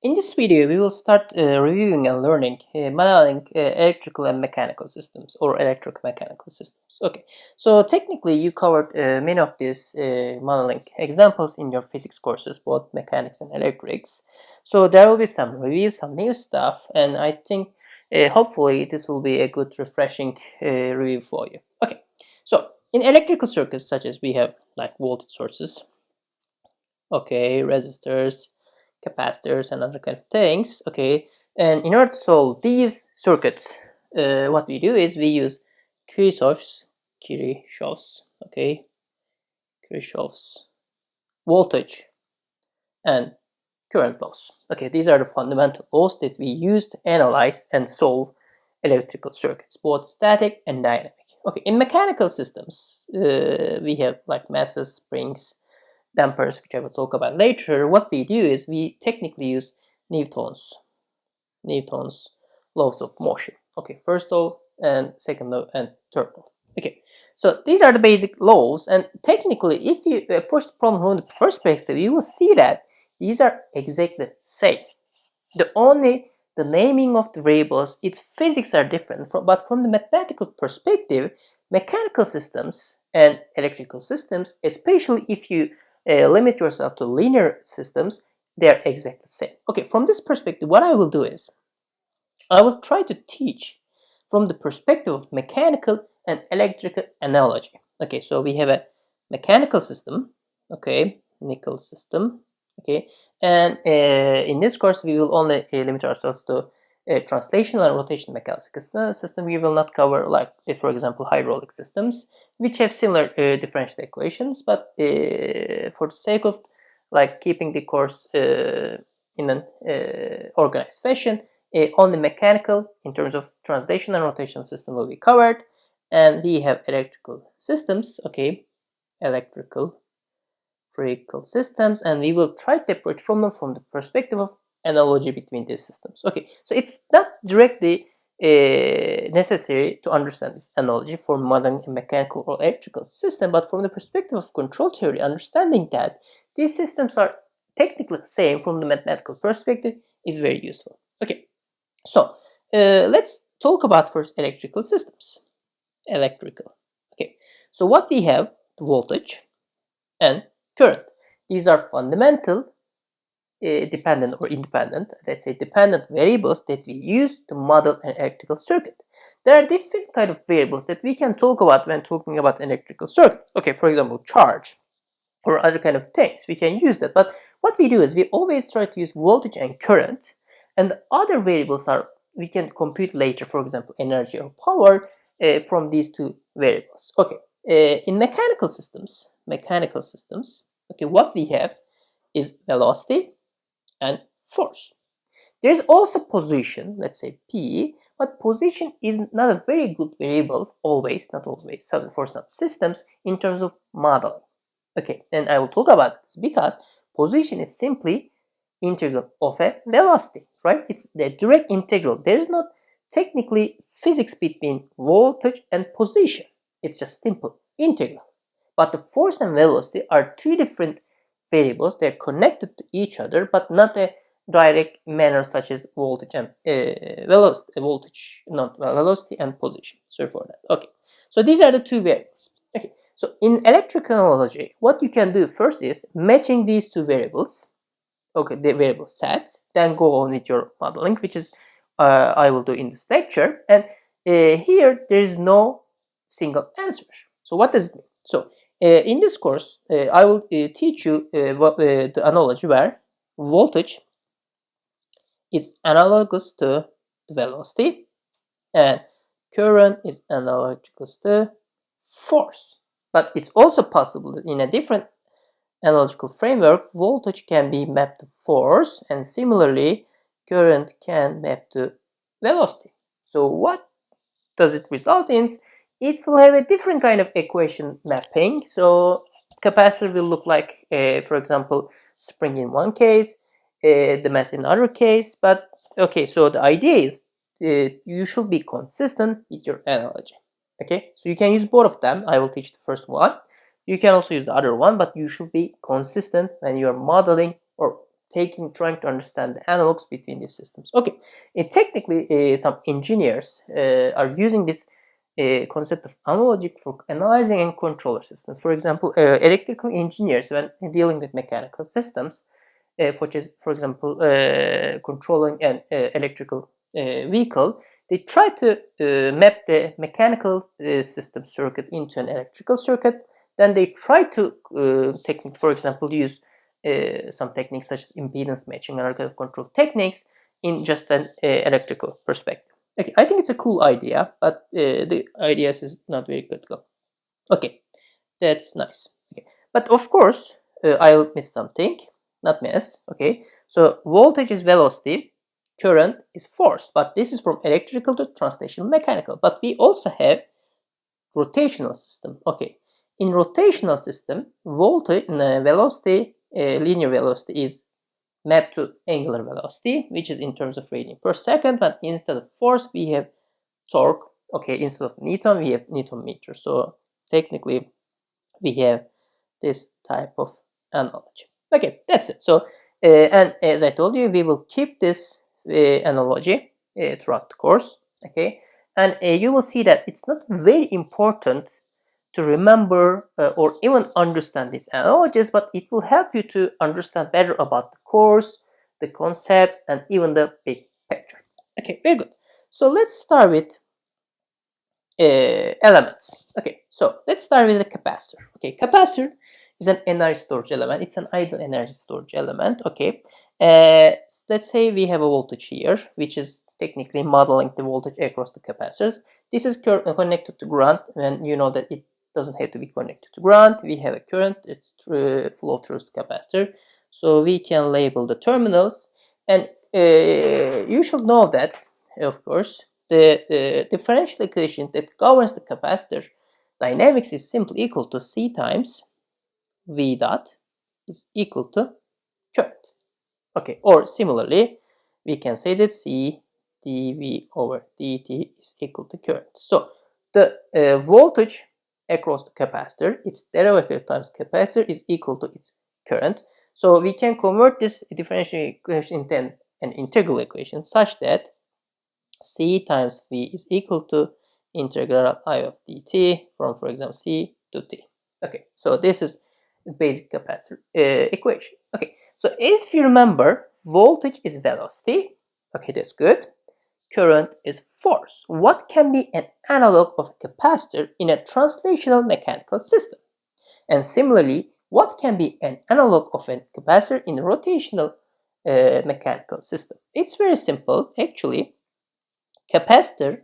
In this video, we will start reviewing and learning modeling electrical and mechanical systems or electromechanical systems. Okay, so technically you covered many of these modeling examples in your physics courses, both mechanics and electrics. So there will be some review, some new stuff, and I think hopefully this will be a good refreshing review for you. Okay, so in electrical circuits such as we have like voltage sources, okay, resistors, capacitors, and other kind of things. Okay, and in order to solve these circuits, what we do is we use Kirchhoff's, okay, Kirchhoff's voltage and current laws. Okay, these are the fundamental laws that we use to analyze and solve electrical circuits, both static and dynamic. Okay, in mechanical systems, we have like masses, springs, dampers, which I will talk about later. What we do is we technically use Newton's laws of motion. Okay, first law and second law and third law. Okay, so these are the basic laws, and technically if you approach the problem from the perspective, you will see that these are exactly the same. The naming of the variables, its physics are different, but from the mathematical perspective, mechanical systems and electrical systems, especially if you limit yourself to linear systems, they're exactly the same. Okay, from this perspective, what I will do is I will try to teach from the perspective of mechanical and electrical analogy. Okay, so we have a mechanical system, okay, nickel system, okay, and in this course we will only limit ourselves to translational and rotational mechanical system. We will not cover, like, for example, hydraulic systems, which have similar differential equations, but for the sake of like keeping the course in an organized fashion, only mechanical in terms of translation and rotational system will be covered, and we have electrical systems, okay, electrical systems, and we will try to approach from the perspective of analogy between these systems. Okay, so it's not directly necessary to understand this analogy for modeling a mechanical or electrical system, but from the perspective of control theory, understanding that these systems are technically the same from the mathematical perspective is very useful. Okay, so let's talk about first electrical systems. Electrical. Okay, so what we have, the voltage and current. These are fundamental, dependent or independent, let's say dependent variables that we use to model an electrical circuit. There are different kind of variables that we can talk about when talking about an electrical circuit. Okay, for example, charge or other kind of things. We can use that, but what we do is we always try to use voltage and current, and the other variables are we can compute later, for example, energy or power from these two variables. Okay, in mechanical systems, okay, what we have is velocity and force. There's also position, let's say P, but position is not a very good variable always, not always, for some systems in terms of modeling. Okay, and I will talk about this because position is simply integral of a velocity, right? It's the direct integral. There is not technically physics between voltage and position. It's just simple integral. But the force and velocity are two different variables. They're connected to each other, but not a direct manner such as voltage and velocity. Voltage, not velocity and position. Sorry for that. Okay, so these are the two variables. Okay, so in electrical analogy, what you can do first is matching these two variables. Okay, the variable sets, then go on with your modeling, which is I will do in this lecture. And here there is no single answer. So what does it mean? So in this course, I will teach you the analogy where voltage is analogous to the velocity and current is analogous to force. But it's also possible that in a different analogical framework, voltage can be mapped to force, and similarly, current can map to velocity. So what does it result in? It will have a different kind of equation mapping. So capacitor will look like, for example, spring in one case, the mass in another case. But okay, so the idea is you should be consistent with your analogy. Okay, so you can use both of them. I will teach the first one. You can also use the other one, but you should be consistent when you are modeling or trying to understand the analogs between these systems. Okay, technically, some engineers are using this concept of analogy for analyzing and controller systems. For example, electrical engineers, when dealing with mechanical systems, for example, controlling an electrical vehicle, they try to map the mechanical system circuit into an electrical circuit. Then they try to for example, use some techniques such as impedance matching and other control techniques in just an electrical perspective. Okay, I think it's a cool idea, but the idea is not very critical. Okay, that's nice. Okay, but of course, I'll miss something. Not miss. Okay, so voltage is velocity, current is force, but this is from electrical to translational mechanical. But we also have rotational system. Okay, in rotational system, voltage, velocity, linear velocity is mapped to angular velocity, which is in terms of radian per second. But instead of force, we have torque. Okay, instead of Newton, we have Newton meter. So technically, we have this type of analogy. Okay, that's it. So, and as I told you, we will keep this analogy throughout the course. Okay, and you will see that it's not very important to remember or even understand these analogies, but it will help you to understand better about the course, the concepts, and even the big picture. Okay, very good. So let's start with elements. Okay, so let's start with the capacitor. Okay, capacitor is an energy storage element. It's an idle energy storage element. Okay, let's say we have a voltage here, which is technically modeling the voltage across the capacitors. This is connected to ground, and you know that it doesn't have to be connected to ground. We have a current, it's flow through the capacitor, so we can label the terminals. And you should know that, of course, the differential equation that governs the capacitor dynamics is simply equal to C times V dot is equal to current. Okay, or similarly, we can say that C dV over dt is equal to current. So the voltage across the capacitor, its derivative times capacitor, is equal to its current. So we can convert this differential equation into an integral equation such that C times V is equal to integral of I of dt from, for example, C to t. Okay, so this is the basic capacitor equation. Okay, so if you remember, voltage is velocity. Okay, that's good. Current is force. What can be an analog of a capacitor in a translational mechanical system? And similarly, what can be an analog of a capacitor in a rotational mechanical system? It's very simple, actually. Capacitor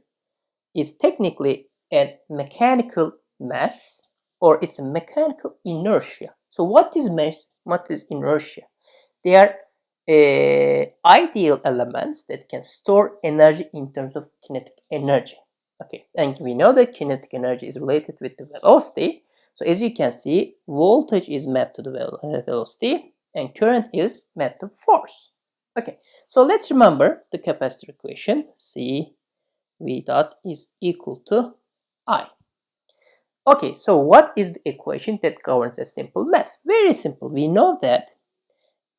is technically a mechanical mass, or it's a mechanical inertia. So what is mass? What is inertia? They are ideal elements that can store energy in terms of kinetic energy. Okay, and we know that kinetic energy is related with the velocity. So as you can see, voltage is mapped to the velocity and current is mapped to force. Okay, so let's remember the capacitor equation. C V dot is equal to I. Okay, so what is the equation that governs a simple mass? Very simple. We know that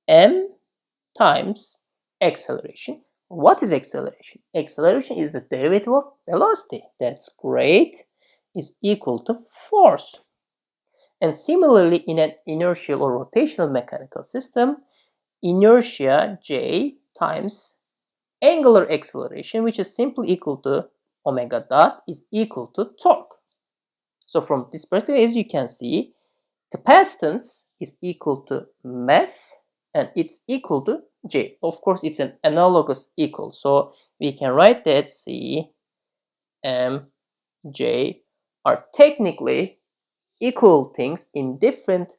m times acceleration. What is acceleration? Acceleration is the derivative of velocity. That's great. Is equal to force. And similarly, in an inertial or rotational mechanical system, inertia J times angular acceleration, which is simply equal to omega dot, is equal to torque. So from this perspective, as you can see, capacitance is equal to mass and it's equal to J. Of course, it's an analogous equal. So we can write that C, M, J are technically equal things in different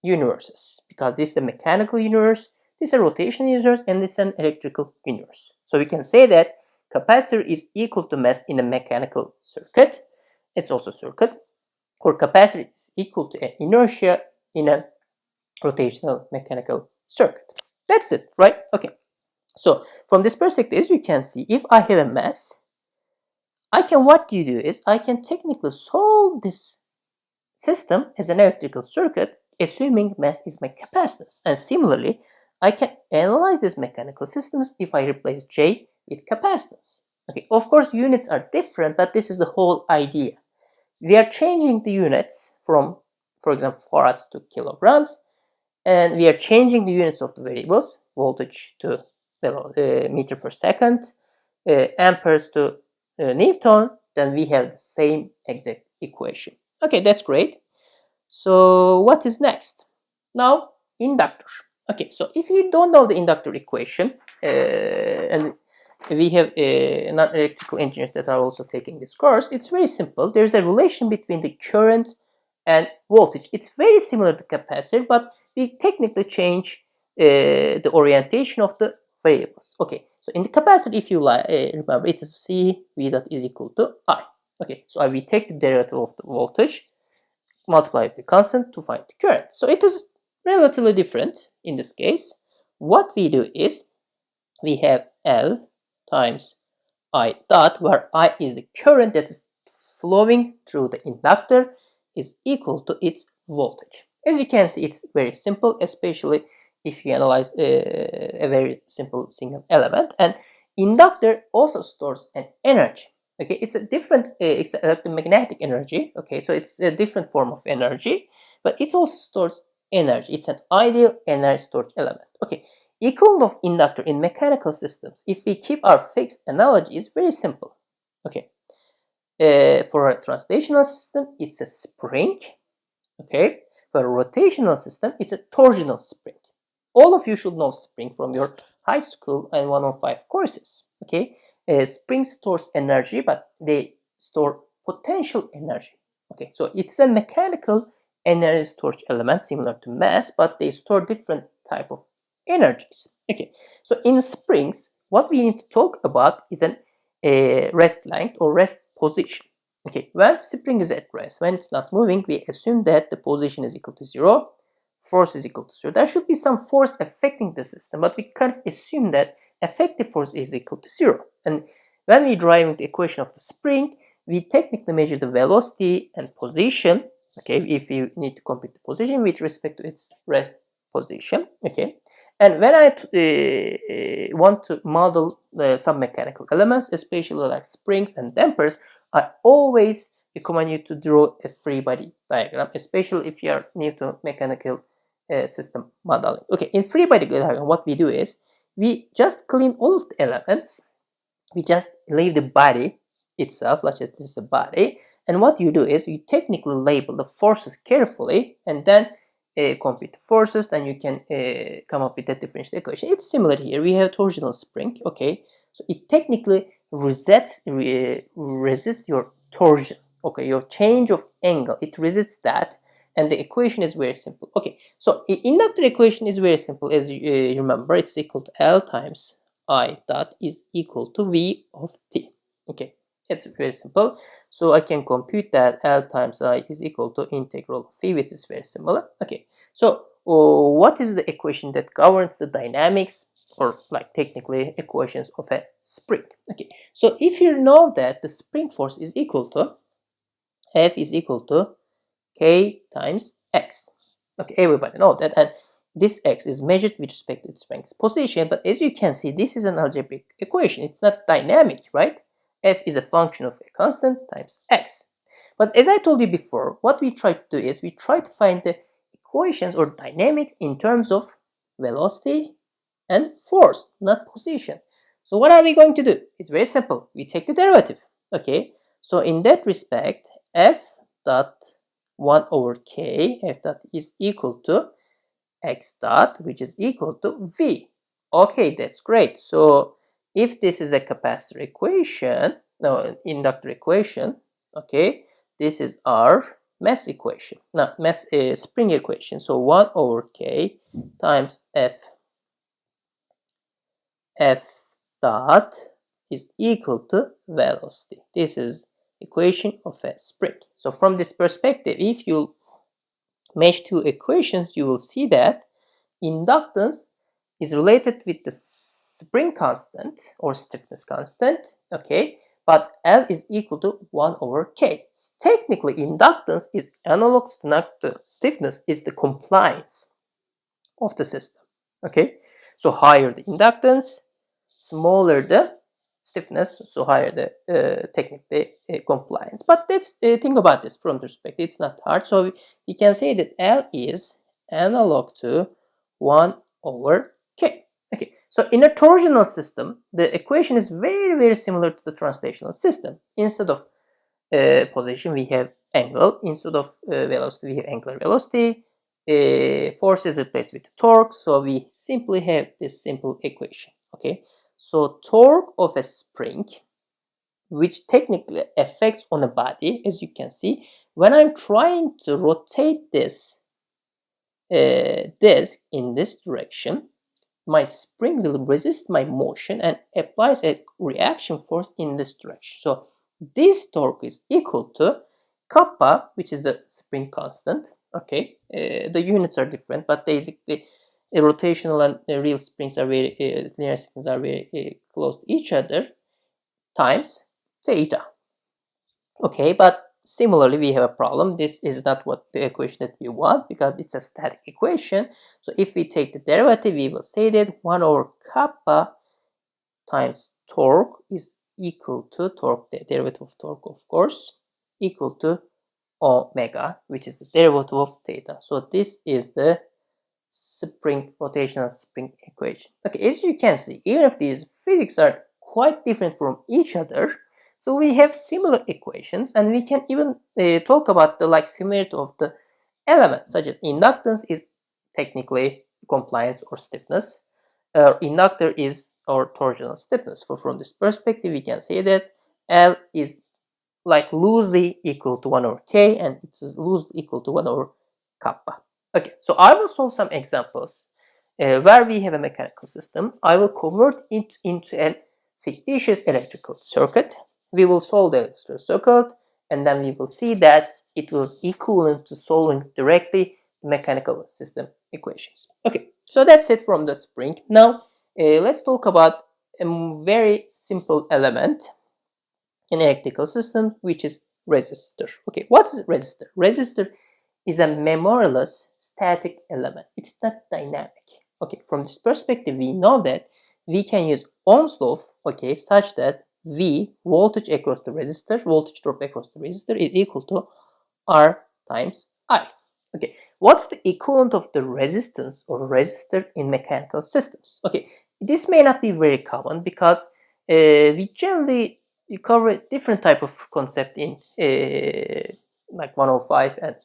universes, because this is a mechanical universe, this is a rotational universe, and this is an electrical universe. So we can say that capacitor is equal to mass in a mechanical circuit. It's also circuit. Or capacitor is equal to an inertia in a rotational mechanical circuit. That's it, right? Okay. So from this perspective, as you can see, if I have a mass, what you do is I can technically solve this system as an electrical circuit, assuming mass is my capacitance. And similarly, I can analyze these mechanical systems if I replace J with capacitance. Okay, of course, units are different, but this is the whole idea. We are changing the units from, for example, farads to kilograms, and we are changing the units of the variables, voltage to meter per second, amperes to Newton, then we have the same exact equation. Okay, that's great. So what is next? Now, inductor. Okay, so if you don't know the inductor equation, and we have non-electrical engineers that are also taking this course, it's very simple. There's a relation between the current and voltage. It's very similar to capacitor, but we technically change the orientation of the variables. Okay, so in the capacitor, if you remember, it is C V dot is equal to I. Okay, so we take the derivative of the voltage, multiply with the constant to find the current. So it is relatively different in this case. What we do is we have L times I dot, where I is the current that is flowing through the inductor, is equal to its voltage. As you can see, it's very simple, especially if you analyze a very simple single element. And inductor also stores an energy. Okay, it's a different, it's electromagnetic energy. Okay, so it's a different form of energy, but it also stores energy. It's an ideal energy storage element. Okay, equivalent of inductor in mechanical systems, if we keep our fixed analogy, is very simple. Okay, for a translational system, it's a spring. Okay, for a rotational system, it's a torsional spring. All of you should know spring from your high school and 105 courses. Okay, springs stores energy, but they store potential energy. Okay, so it's a mechanical energy storage element similar to mass, but they store different type of energies. Okay, so in springs, what we need to talk about is an rest length or rest position. Okay, when spring is at rest, when it's not moving, we assume that the position is equal to 0, force is equal to 0. There should be some force affecting the system, but we kind of assume that effective force is equal to 0. And when we derive the equation of the spring, we technically measure the velocity and position. Okay, if you need to compute the position with respect to its rest position. Okay, and when I want to model some mechanical elements, especially like springs and dampers, I always recommend you to draw a free body diagram, especially if you are new to mechanical system modeling. Okay, in free body diagram, what we do is we just clean all of the elements. We just leave the body itself, let's just this is a body. And what you do is you technically label the forces carefully, and then compute the forces. Then you can come up with a differential equation. It's similar here. We have torsional spring. Okay, so it technically resists your torsion. Okay, your change of angle. It resists that, and the equation is very simple. Okay, so inductor equation is very simple. As you remember, it's equal to L times I dot is equal to V of t. Okay, it's very simple. So I can compute that L times I is equal to integral of V, which is very similar. Okay, so what is the equation that governs the dynamics, or like technically equations of a spring? Okay, so if you know that the spring force is equal to F is equal to K times X. Okay, everybody know that, and this X is measured with respect to its strength position, but as you can see, this is an algebraic equation. It's not dynamic, right? F is a function of a constant times X. But as I told you before, what we try to do is we try to find the equations or dynamics in terms of velocity and force, not position. So what are we going to do? It's very simple. We take the derivative. Okay, so in that respect, F dot 1 over K, F dot is equal to X dot, which is equal to V. Okay, that's great. So if this is a capacitor equation, no, inductor equation, okay, this is our mass equation, not mass spring equation. So 1 over K times F dot is equal to velocity. This is equation of a spring. So from this perspective, if you mesh two equations, you will see that inductance is related with the spring constant or stiffness constant, okay, but L is equal to 1 over K. Technically, inductance is analogous to stiffness, is the compliance of the system, okay. So higher the inductance, smaller the stiffness, so higher the technically compliance. But let's think about this from perspective. It's not hard. So we can say that L is analog to 1 over K. Okay, so in a torsional system, the equation is very, very similar to the translational system. Instead of position, we have angle. Instead of velocity, we have angular velocity. Force is replaced with torque, so we simply have this simple equation. Okay, so torque of a spring, which technically affects on a body, as you can see, when I'm trying to rotate this disc in this direction, my spring will resist my motion and applies a reaction force in this direction. So this torque is equal to kappa, which is the spring constant. Okay, the units are different, but basically rotational and real springs are very linear springs are very close to each other, times theta. Okay, but similarly we have a problem. This is not what the equation that we want, because it's a static equation. So if we take the derivative, we will say that 1 over kappa times torque is equal to torque, the derivative of torque, of course, equal to omega, which is the derivative of theta. So this is the spring, rotational spring equation. Okay, as you can see, even if these physics are quite different from each other, so we have similar equations, and we can even talk about the similarity of the elements, such as inductance is technically compliance or stiffness. Inductor is our torsional stiffness. So from this perspective, we can say that L is loosely equal to 1 over K, and it's loosely equal to 1 over kappa. Okay, so I will solve some examples where we have a mechanical system. I will convert it into a fictitious electrical circuit. We will solve the electrical circuit, and then we will see that it was equivalent to solving directly the mechanical system equations. Okay, so that's it from the spring. Now let's talk about a very simple element in electrical system, which is resistor. Okay, what's resistor? Resistor is a memoryless static element. It's not dynamic. Okay, from this perspective, we know that we can use Ohm's law, okay, such that V, voltage across the resistor, voltage drop across the resistor, is equal to R times I. Okay, what's the equivalent of the resistance or resistor in mechanical systems? Okay, this may not be very common, because we generally cover a different type of concept in 105 and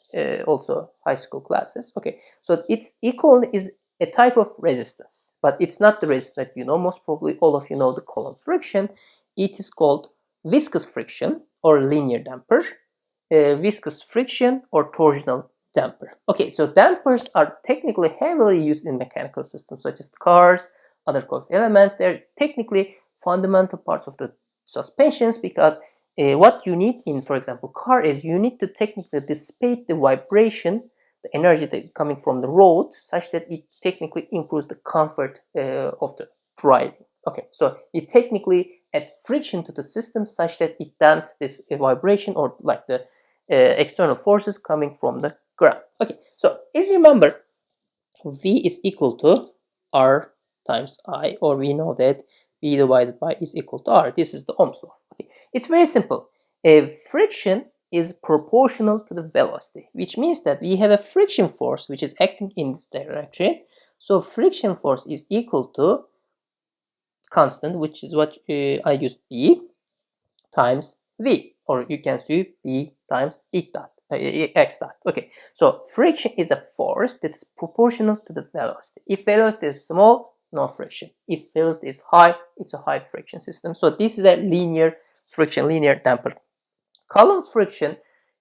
also high school classes. Okay, so its equivalent is a type of resistance, but it's not the resistance that you know. Most probably all of you know the column friction. It is called viscous friction or linear damper, viscous friction or torsional damper. Okay, so dampers are technically heavily used in mechanical systems such as cars, other core elements. They're technically fundamental parts of the suspensions, because what you need in, for example, car is you need to technically dissipate the vibration, the energy that coming from the road, such that it technically improves the comfort of the driving. Okay, so it technically add friction to the system such that it damps this vibration, or the external forces coming from the ground. Okay, so as you remember, V is equal to R times I, or we know that V divided by is equal to R. This is the Ohm's law. Okay, it's very simple. Friction is proportional to the velocity, which means that we have a friction force which is acting in this direction. So friction force is equal to constant, which is what I used B, times V, or you can see B times x dot. Okay, so friction is a force that is proportional to the velocity. If velocity is small, no friction. If velocity is high, it's a high friction system. So this is a linear friction, linear damper. Column friction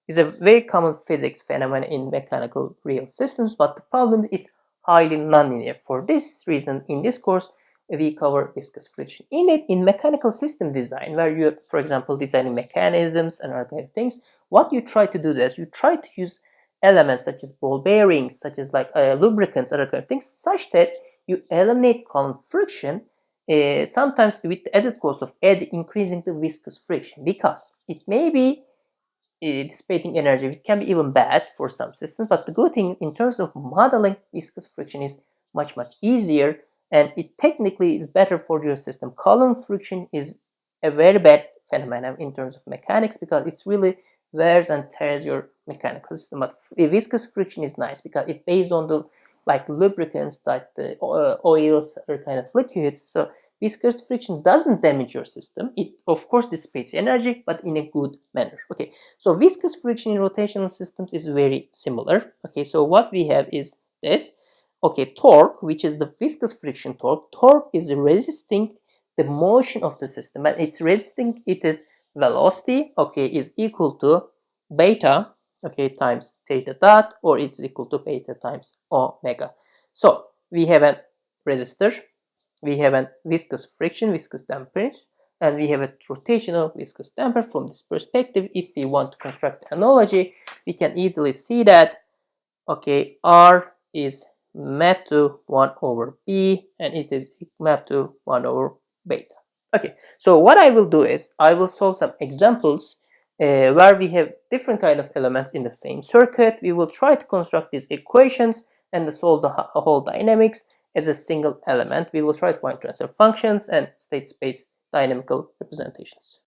is a very common physics phenomenon in mechanical real systems, but the problem is it's highly nonlinear. For this reason, in this course, we cover viscous friction. In mechanical system design, where you, for example, designing mechanisms and other kind of things, what you try to do is you try to use elements such as ball bearings, such as lubricants, other kind of things, such that you eliminate column friction, sometimes with the added cost of increasing the viscous friction, because it may be dissipating energy. It can be even bad for some systems, but the good thing in terms of modeling viscous friction is much easier and it technically is better for your system. Column friction is a very bad phenomenon in terms of mechanics because it's really wears and tears your mechanical system. But viscous friction is nice because it's based on the like lubricants, like the oils or kind of liquids. So viscous friction doesn't damage your system. It of course dissipates energy, but in a good manner. Okay, so viscous friction in rotational systems is very similar. Okay, so what we have is this. Okay, torque, which is the viscous friction torque. Torque is resisting the motion of the system, and it's resisting it is velocity. Okay, is equal to beta. Okay, times theta dot, or it's equal to beta times omega. So we have a resistor, we have a viscous friction, viscous damper, and we have a rotational viscous damper. From this perspective, if we want to construct the analogy, we can easily see that, okay, R is mapped to 1 over B, and it is mapped to 1 over beta. Okay, so what I will do is I will solve some examples where we have different kind of elements in the same circuit. We will try to construct these equations and solve the whole dynamics as a single element. We will try to find transfer functions and state space dynamical representations.